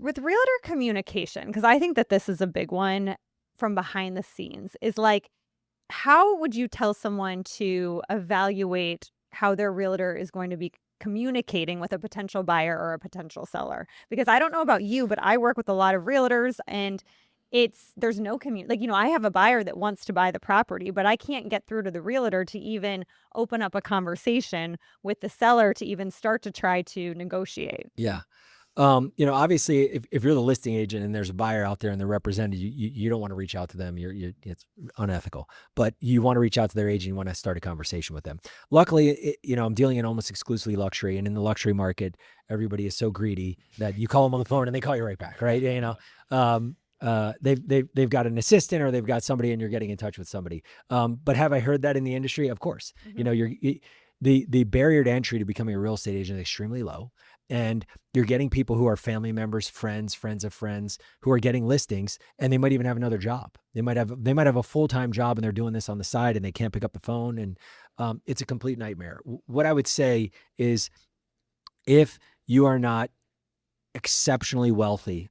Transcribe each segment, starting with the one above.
with realtor communication, because I think that this is a big one from behind the scenes, is like, how would you tell someone to evaluate how their realtor is going to be communicating with a potential buyer or a potential seller? Because I don't know about you, but I work with a lot of realtors and there's no like, I have a buyer that wants to buy the property, but I can't get through to the realtor to even open up a conversation with the seller to even start to try to negotiate. Yeah. Obviously, if you're the listing agent and there's a buyer out there and they're represented, you don't want to reach out to them. It's unethical. But you want to reach out to their agent. You want to start a conversation with them. Luckily, I'm dealing in almost exclusively luxury, and in the luxury market, everybody is so greedy that you call them on the phone and they call you right back, right? They've got an assistant or they've got somebody, and you're getting in touch with somebody. But have I heard that in the industry? Of course. The barrier to entry to becoming a real estate agent is extremely low. And you're getting people who are family members, friends of friends, who are getting listings, and they might even have another job. They might have a full-time job and they're doing this on the side and they can't pick up the phone. And it's a complete nightmare. What I would say is, if you are not exceptionally wealthy,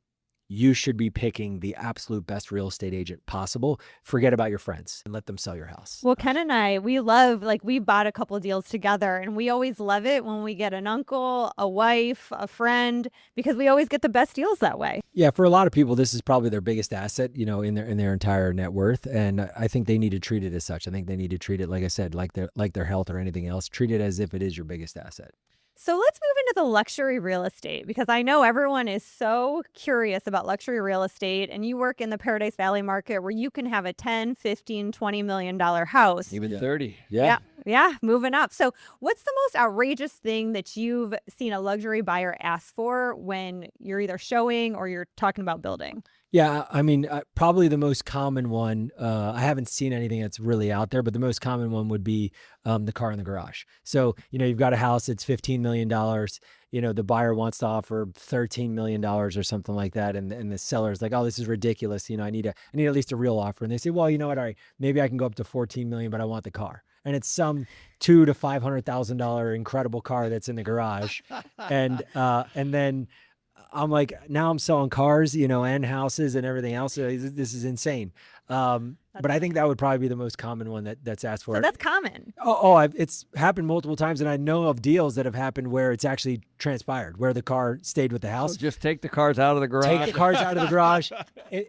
you should be picking the absolute best real estate agent possible. Forget about your friends and let them sell your house. Well, Ken and I, we love, like, we bought a couple of deals together, and we always love it when we get an uncle, a wife, a friend, because we always get the best deals that way. Yeah, for a lot of people, this is probably their biggest asset, in their entire net worth, and I think they need to treat it as such. I think they need to treat it, like I said, like their health or anything else. Treat it as if it is your biggest asset. So let's move into the luxury real estate, because I know everyone is so curious about luxury real estate, and you work in the Paradise Valley market where you can have a 10, 15, $20 million house. Even 30. Yeah. Yeah. Moving up. So what's the most outrageous thing that you've seen a luxury buyer ask for when you're either showing or you're talking about building? Yeah, I mean, probably the most common one, I haven't seen anything that's really out there, but the most common one would be the car in the garage. So, you've got a house that's $15 million. The buyer wants to offer $13 million or something like that. And the seller's like, oh, this is ridiculous. I need at least a real offer. And they say, well, you know what? All right, maybe I can go up to 14 million, but I want the car. And it's some $200,000 to $500,000 incredible car that's in the garage. And then I'm like, now I'm selling cars, and houses and everything else. This is insane. But I think that would probably be the most common one that's asked for. So that's common. It's happened multiple times, and I know of deals that have happened where it's actually transpired, where the car stayed with the house. So just take the cars out of the garage. Take the cars out of the garage,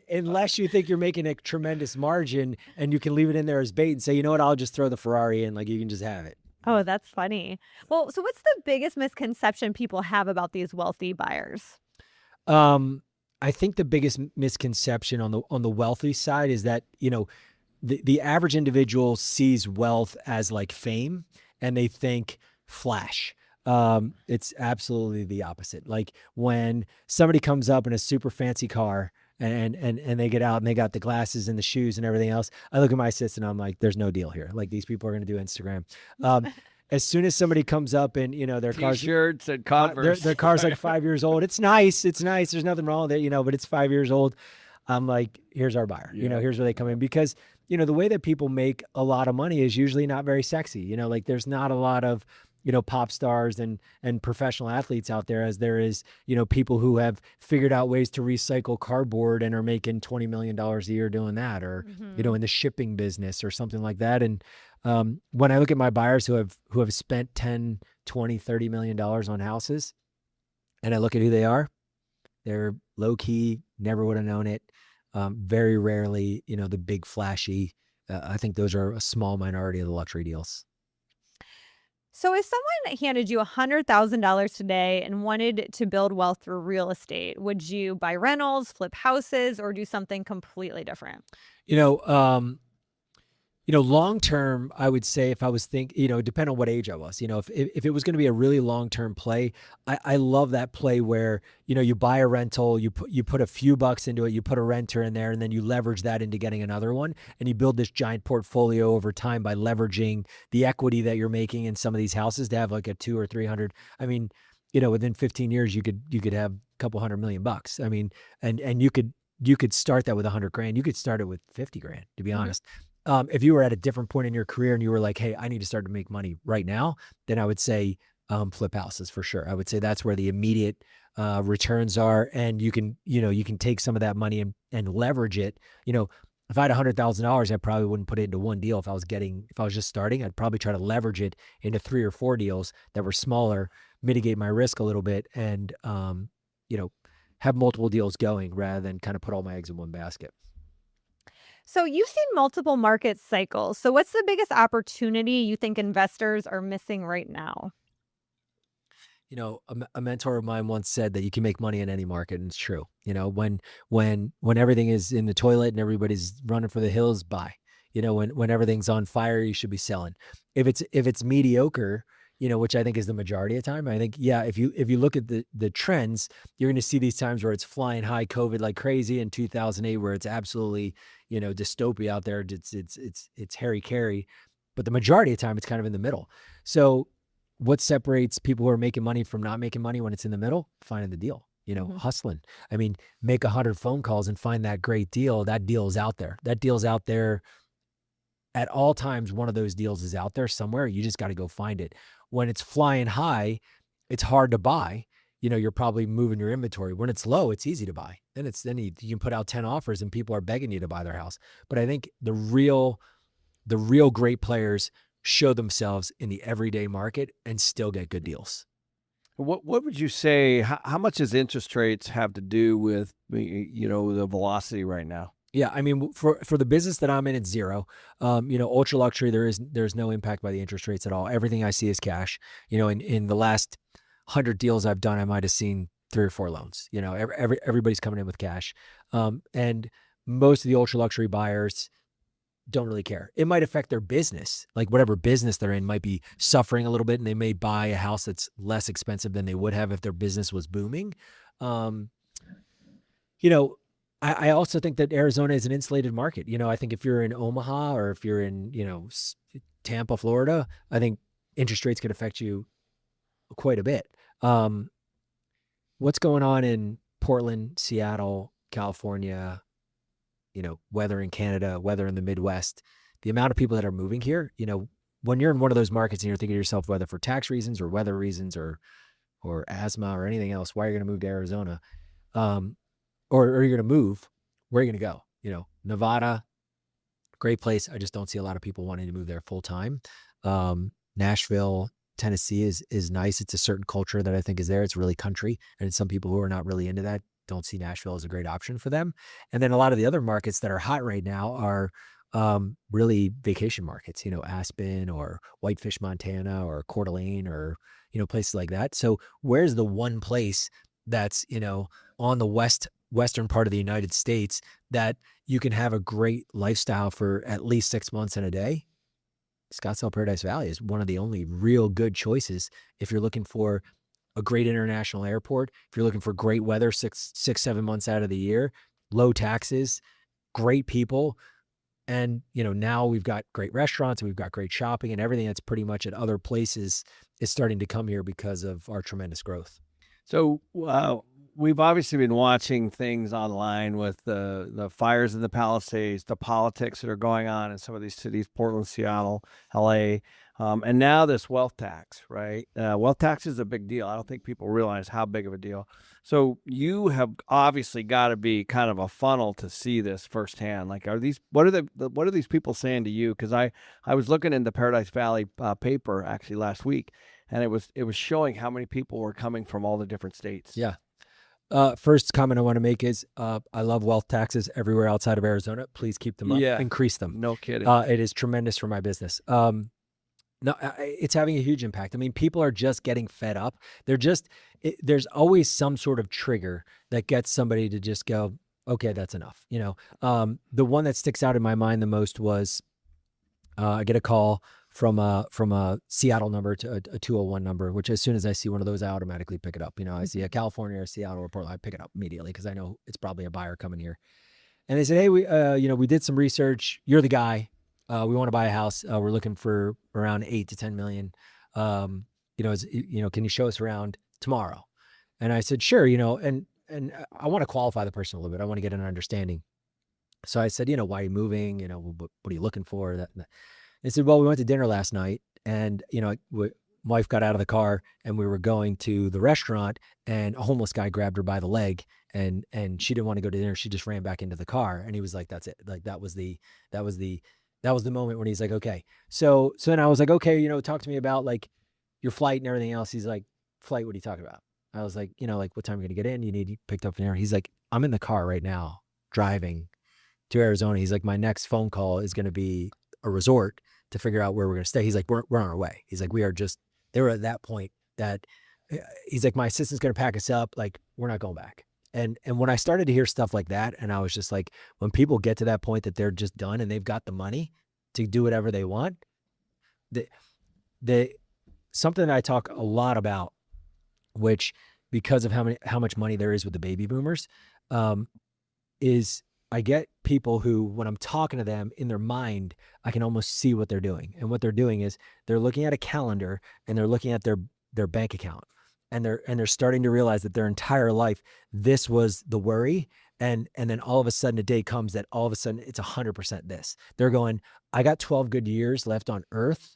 unless you think you're making a tremendous margin, and you can leave it in there as bait and say, you know what, I'll just throw the Ferrari in, like you can just have it. Oh, that's funny. Well, so what's the biggest misconception people have about these wealthy buyers? I think the biggest misconception on the wealthy side is that, the average individual sees wealth as like fame, and they think flash. It's absolutely the opposite. Like when somebody comes up in a super fancy car and they get out and they got the glasses and the shoes and everything else, I look at my assistant and I'm like, there's no deal here. Like, these people are going to do Instagram. As soon as somebody comes up and, their cars, T-shirts and Converse. their car's like 5 years old. It's nice. There's nothing wrong with it, but it's 5 years old. I'm like, here's our buyer. Here's where they come in, because, the way that people make a lot of money is usually not very sexy. Like, there's not a lot of, pop stars and professional athletes out there as there is, people who have figured out ways to recycle cardboard and are making $20 million a year doing that, or, in the shipping business or something like that. And when I look at my buyers who have spent 10, 20, $30 million on houses, and I look at who they are, they're low key, never would have known it. Very rarely, the big flashy. I think those are a small minority of the luxury deals. So if someone handed you $100,000 today and wanted to build wealth through real estate, would you buy rentals, flip houses, or do something completely different? Long term, I would say, if I was depend on what age I was, if it was going to be a really long term play, I love that play where, you buy a rental, you put a few bucks into it, you put a renter in there, and then you leverage that into getting another one. And you build this giant portfolio over time by leveraging the equity that you're making in some of these houses to have like a 200 or 300. I mean, within 15 years, you could have a couple $100 million. I mean, and you could start that with $100,000. You could start it with $50,000, to be honest. If you were at a different point in your career and you were like, hey, I need to start to make money right now, then I would say flip houses for sure. I would say that's where the immediate returns are, and you can take some of that money and leverage it. If I had $100,000, I probably wouldn't put it into one deal. If I was just starting, I'd probably try to leverage it into 3 or 4 deals that were smaller, mitigate my risk a little bit, and have multiple deals going rather than kind of put all my eggs in one basket. So you've seen multiple market cycles. So what's the biggest opportunity you think investors are missing right now? A mentor of mine once said that you can make money in any market, and it's true. When everything is in the toilet and everybody's running for the hills, buy. When everything's on fire, you should be selling. If it's mediocre, which I think is the majority of the time, I think, yeah, if you look at the trends, you're going to see these times where it's flying high COVID like crazy, in 2008 where it's absolutely, dystopia out there. It's Harry Carey, but the majority of the time it's kind of in the middle. So what separates people who are making money from not making money when it's in the middle? Finding the deal, hustling. I mean, make 100 phone calls and find that great deal. That deal is out there. That deal's out there at all times. One of those deals is out there somewhere. You just got to go find it. When it's flying high, it's hard to buy. You're probably moving your inventory. When it's low, it's easy to buy. Then you can put out 10 offers and people are begging you to buy their house. But I think the real great players show themselves in the everyday market and still get good deals. What would you say? How much does interest rates have to do with the velocity right now? Yeah, I mean, for the business that I'm in, it's zero. Ultra luxury, there's no impact by the interest rates at all. Everything I see is cash. In the last 100 deals I've done, I might have seen 3 or 4 loans. Everybody's coming in with cash, and most of the ultra luxury buyers don't really care. It might affect their business, like whatever business they're in might be suffering a little bit, and they may buy a house that's less expensive than they would have if their business was booming. I also think that Arizona is an insulated market. I think if you're in Omaha or if you're in, Tampa, Florida, I think interest rates could affect you quite a bit. What's going on in Portland, Seattle, California, weather in Canada, weather in the Midwest, the amount of people that are moving here, when you're in one of those markets and you're thinking to yourself, whether for tax reasons or weather reasons or asthma or anything else, why are you going to move to Arizona? Or you're going to move, where are you going to go? Nevada, great place. I just don't see a lot of people wanting to move there full time. Nashville, Tennessee is nice. It's a certain culture that I think is there. It's really country. And some people who are not really into that don't see Nashville as a great option for them. And then a lot of the other markets that are hot right now are really vacation markets, Aspen or Whitefish, Montana, or Coeur d'Alene, or, places like that. So where's the one place that's, on the western part of the United States that you can have a great lifestyle for at least 6 months and a day? Scottsdale Paradise Valley is one of the only real good choices if you're looking for a great international airport, if you're looking for great weather 7 months out of the year, low taxes, great people. And, now we've got great restaurants and we've got great shopping, and everything that's pretty much at other places is starting to come here because of our tremendous growth. So we've obviously been watching things online with the fires in the Palisades, the politics that are going on in some of these cities, Portland, Seattle, LA, and now this wealth tax, right? Wealth tax is a big deal. I don't think people realize how big of a deal. So you have obviously got to be kind of a funnel to see this firsthand. Like, what are these people saying to you? Because I was looking in the Paradise Valley paper actually last week, and it was showing how many people were coming from all the different states. Yeah. First comment I want to make is I love wealth taxes everywhere outside of Arizona. Please keep them up. Yeah. Increase them. No kidding. It is tremendous for my business. No, it's having a huge impact. I mean, people are just getting fed up. There's always some sort of trigger that gets somebody to just go, okay, that's enough. The one that sticks out in my mind the most was I get a call from a Seattle number to a 201 number, which as soon as I see one of those, I automatically pick it up. I see a California or Seattle or Portland, I pick it up immediately because I know it's probably a buyer coming here. And they said, hey, we did some research. You're the guy. We want to buy a house. We're looking for around 8 to 10 million. Can you show us around tomorrow? And I said, sure. And I want to qualify the person a little bit. I want to get an understanding. So I said, why are you moving? What are you looking for? They said, well, we went to dinner last night, and wife got out of the car and we were going to the restaurant, and a homeless guy grabbed her by the leg, and she didn't want to go to dinner. She just ran back into the car, and he was like, that's it. Like that was the moment when he's like, okay. So then I was like, okay, talk to me about like your flight and everything else. He's like, flight, what are you talking about? I was like, like what time are you gonna get in? You need picked up an air. He's like, I'm in the car right now driving to Arizona. He's like, my next phone call is gonna be a resort to figure out where we're gonna stay. He's like, we're on our way. He's like, they were at that point that he's like, my assistant's gonna pack us up. Like, we're not going back. And when I started to hear stuff like that, and I was just like, when people get to that point that they're just done and they've got the money to do whatever they want, the something that I talk a lot about, which because of how much money there is with the baby boomers, is I get people who, when I'm talking to them in their mind, I can almost see what they're doing. And what they're doing is they're looking at a calendar and they're looking at their bank account, and they're starting to realize that their entire life, this was the worry. And then all of a sudden a day comes that all of a sudden it's 100% this. They're going, I got 12 good years left on earth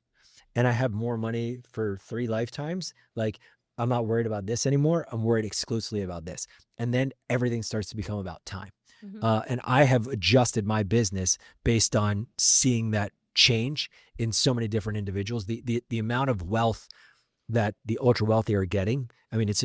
and I have more money for 3 lifetimes. Like, I'm not worried about this anymore. I'm worried exclusively about this. And then everything starts to become about time. And I have adjusted my business based on seeing that change in so many different individuals. The amount of wealth that the ultra wealthy are getting, I mean, it's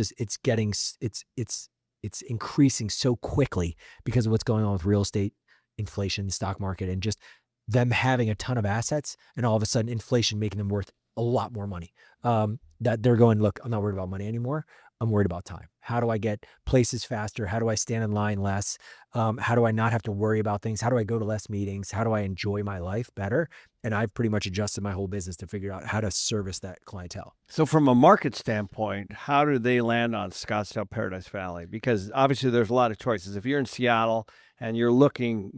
increasing so quickly because of what's going on with real estate, inflation, the stock market, and just them having a ton of assets, and all of a sudden inflation making them worth a lot more money. That they're going, look, I'm not worried about money anymore. I'm worried about time. How do I get places faster? How do I stand in line less? How do I not have to worry about things? How do I go to less meetings? How do I enjoy my life better? And I've pretty much adjusted my whole business to figure out how to service that clientele. So from a market standpoint, how do they land on Scottsdale, Paradise Valley? Because obviously there's a lot of choices. If you're in Seattle and you're looking,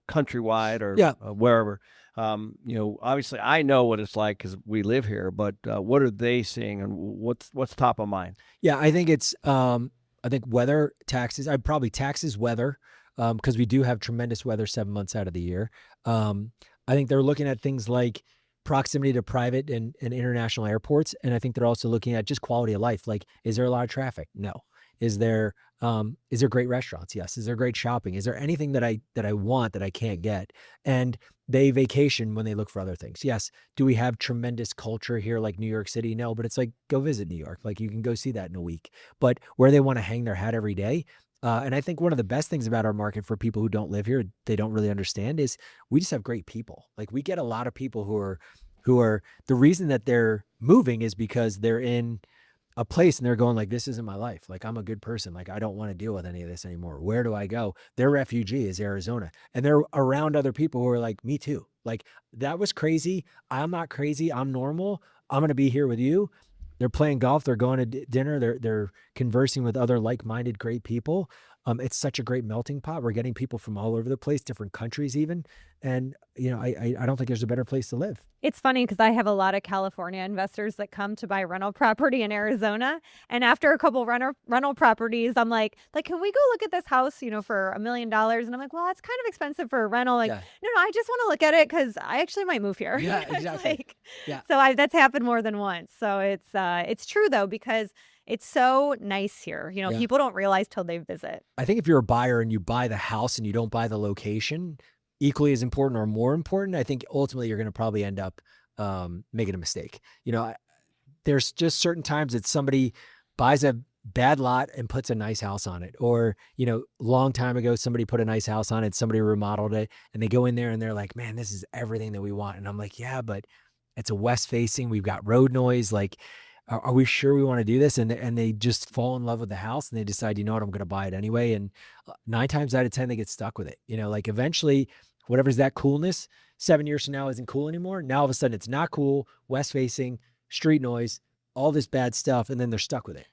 countrywide or wherever, obviously I know what it's like because we live here, but what are they seeing and what's top of mind? Yeah, I think it's, I think weather, taxes, I'd probably taxes, weather, because we do have tremendous weather 7 months out of the year. I think they're looking at things like proximity to private and international airports. And I think they're also looking at just quality of life. Like, is there a lot of traffic? No. Is there great restaurants? Yes. Is there great shopping? Is there anything that I want that I can't get? And they vacation when they look for other things. Yes. Do we have tremendous culture here like New York City? No, but it's like, go visit New York. Like, you can go see that in a week. But where they want to hang their hat every day. And I think one of the best things about our market for people who don't live here, they don't really understand, is we just have great people. Like, we get a lot of people who are the reason that they're moving is because they're in a place and they're going like, this isn't my life. Like, I'm a good person. Like, I don't want to deal with any of this anymore. Where do I go? Their refugee is Arizona, and they're around other people who are like, me too. Like, that was crazy. I'm not crazy. I'm normal. I'm going to be here with you. They're playing golf. They're going to dinner. They're conversing with other like-minded, great people. It's such a great melting pot. We're getting people from all over the place, different countries even. And, I don't think there's a better place to live. It's funny because I have a lot of California investors that come to buy rental property in Arizona. And after a couple rental properties, I'm like, can we go look at this house, for $1 million? And I'm like, well, that's kind of expensive for a rental. Like, Yeah. no, I just want to look at it because I actually might move here. Yeah, It's exactly. Yeah. So that's happened more than once. So it's true though, because it's so nice here. Yeah. People don't realize till they visit. I think if you're a buyer and you buy the house and you don't buy the location, equally as important or more important, I think ultimately you're going to probably end up making a mistake. There's just certain times that somebody buys a bad lot and puts a nice house on it, or long time ago somebody put a nice house on it, somebody remodeled it, and they go in there and they're like, man, this is everything that we want. And I'm like, yeah, but it's a west facing, we've got road noise, like, are we sure we want to do this? And they just fall in love with the house and they decide, I'm going to buy it anyway. And 9 times out of 10, they get stuck with it. Like, eventually whatever's that coolness 7 years from now isn't cool anymore. Now all of a sudden it's not cool, west facing, street noise, all this bad stuff. And then they're stuck with it.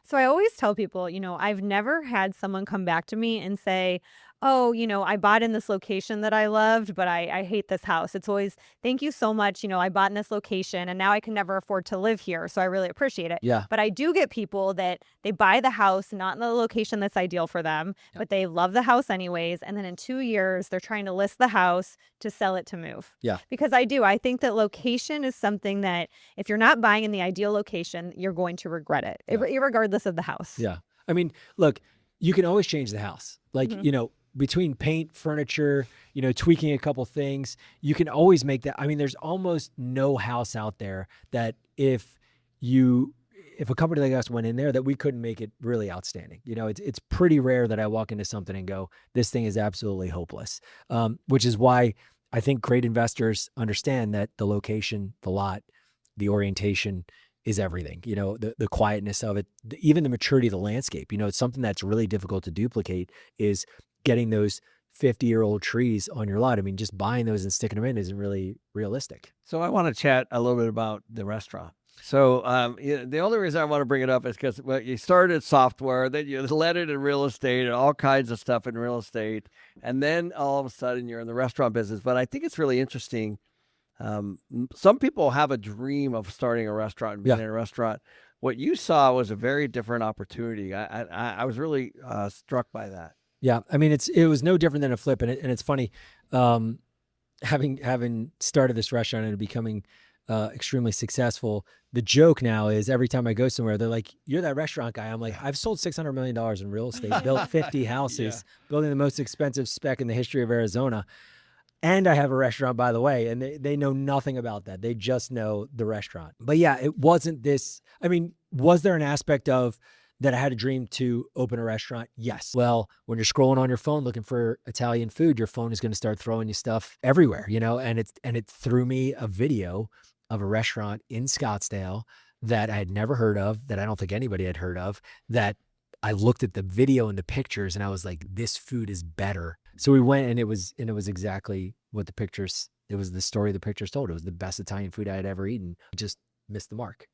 So I always tell people, I've never had someone come back to me and say, oh, I bought in this location that I loved, but I hate this house. It's always, thank you so much. I bought in this location and now I can never afford to live here. So I really appreciate it. Yeah. But I do get people that they buy the house, not in the location that's ideal for them, but they love the house anyways. And then in 2 years, they're trying to list the house to sell it to move. Yeah. Because I think that location is something that if you're not buying in the ideal location, you're going to regret it, regardless of the house. Yeah. I mean, look, you can always change the house. Like, between paint, furniture, tweaking a couple things, you can always make that. I mean, there's almost no house out there that if a company like us went in there, that we couldn't make it really outstanding. It's pretty rare that I walk into something and go, this thing is absolutely hopeless. Which is why I think great investors understand that the location, the lot, the orientation is everything. The quietness of it, even the maturity of the landscape. It's something that's really difficult to duplicate, is getting those 50-year-old trees on your lot. I mean, just buying those and sticking them in isn't really realistic. So I want to chat a little bit about the restaurant. So the only reason I want to bring it up is because you started software, then you led it in real estate and all kinds of stuff in real estate. And then all of a sudden you're in the restaurant business. But I think it's really interesting. Some people have a dream of starting a restaurant and being in a restaurant. What you saw was a very different opportunity. I was really struck by that. Yeah, I mean, it was no different than a flip, and it's funny, having started this restaurant and becoming extremely successful. The joke now is every time I go somewhere, they're like, "You're that restaurant guy." I'm like, "I've sold $600 million in real estate, built 50 houses, building the most expensive spec in the history of Arizona, and I have a restaurant, by the way." And they know nothing about that; they just know the restaurant. But yeah, it wasn't this. I mean, was there an aspect of that I had a dream to open a restaurant? Yes. Well, when you're scrolling on your phone looking for Italian food, your phone is going to start throwing you stuff everywhere, and it threw me a video of a restaurant in Scottsdale that I had never heard of, that I don't think anybody had heard of, that I looked at the video and the pictures and I was like, this food is better. So we went, and it was exactly what it was the story the pictures told. It was the best Italian food I had ever eaten. Just missed the mark,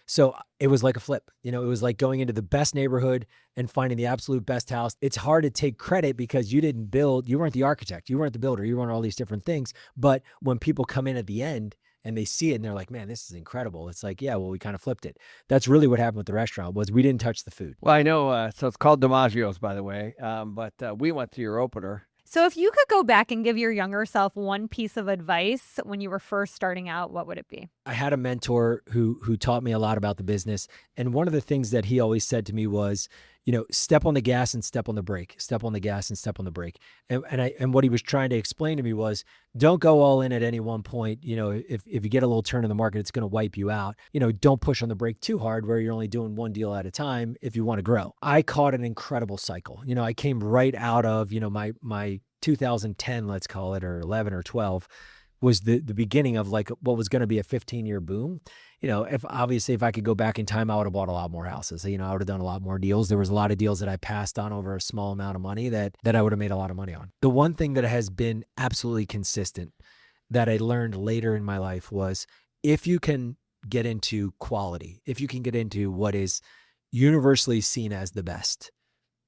So it was like a flip, it was like going into the best neighborhood and finding the absolute best house. It's hard to take credit because you weren't the architect, you weren't the builder, you weren't all these different things. But when people come in at the end and they see it and they're like, man, this is incredible. It's like, yeah, well, we kind of flipped it. That's really what happened with the restaurant, was we didn't touch the food. Well, I know, so it's called DiMaggio's, by the way, but we went to your opener. So if you could go back and give your younger self one piece of advice when you were first starting out, what would it be? I had a mentor who taught me a lot about the business. And one of the things that he always said to me was, step on the gas and step on the brake, step on the gas and step on the brake. And what he was trying to explain to me was, don't go all in at any one point. If you get a little turn in the market, it's going to wipe you out. Don't push on the brake too hard where you're only doing one deal at a time if you want to grow. I caught an incredible cycle. I came right out of, my 2010, let's call it, or 11 or 12, was the beginning of like what was going to be a 15-year boom. If I could go back in time, I would have bought a lot more houses. I would have done a lot more deals. There was a lot of deals that I passed on over a small amount of money that I would have made a lot of money on. The one thing that has been absolutely consistent that I learned later in my life was, if you can get into quality, if you can get into what is universally seen as the best,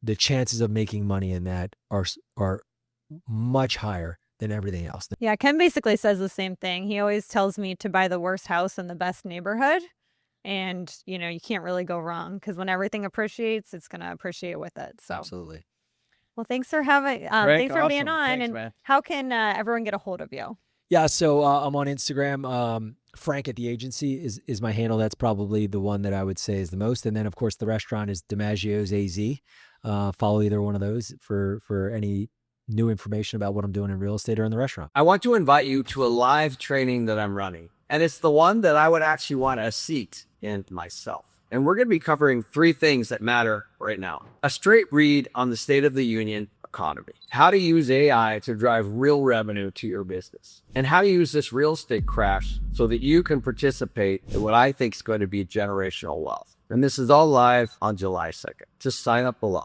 the chances of making money in that are much higher than everything else. Yeah, Ken basically says the same thing. He always tells me to buy the worst house in the best neighborhood. And, you can't really go wrong, because when everything appreciates, it's going to appreciate with it. So Absolutely. Well, thanks for having, Rick, thanks for awesome. being on. Thanks, and man. How can everyone get a hold of you? Yeah, so I'm on Instagram. Frank at the agency is my handle. That's probably the one that I would say is the most. And then, of course, the restaurant is DiMaggio's AZ. Follow either one of those for any new information about what I'm doing in real estate or in the restaurant. I want to invite you to a live training that I'm running. And it's the one that I would actually want a seat in myself. And we're going to be covering 3 things that matter right now. A straight read on the State of the Union economy, how to use AI to drive real revenue to your business, and how to use this real estate crash so that you can participate in what I think is going to be generational wealth. And this is all live on July 2nd. Just sign up below.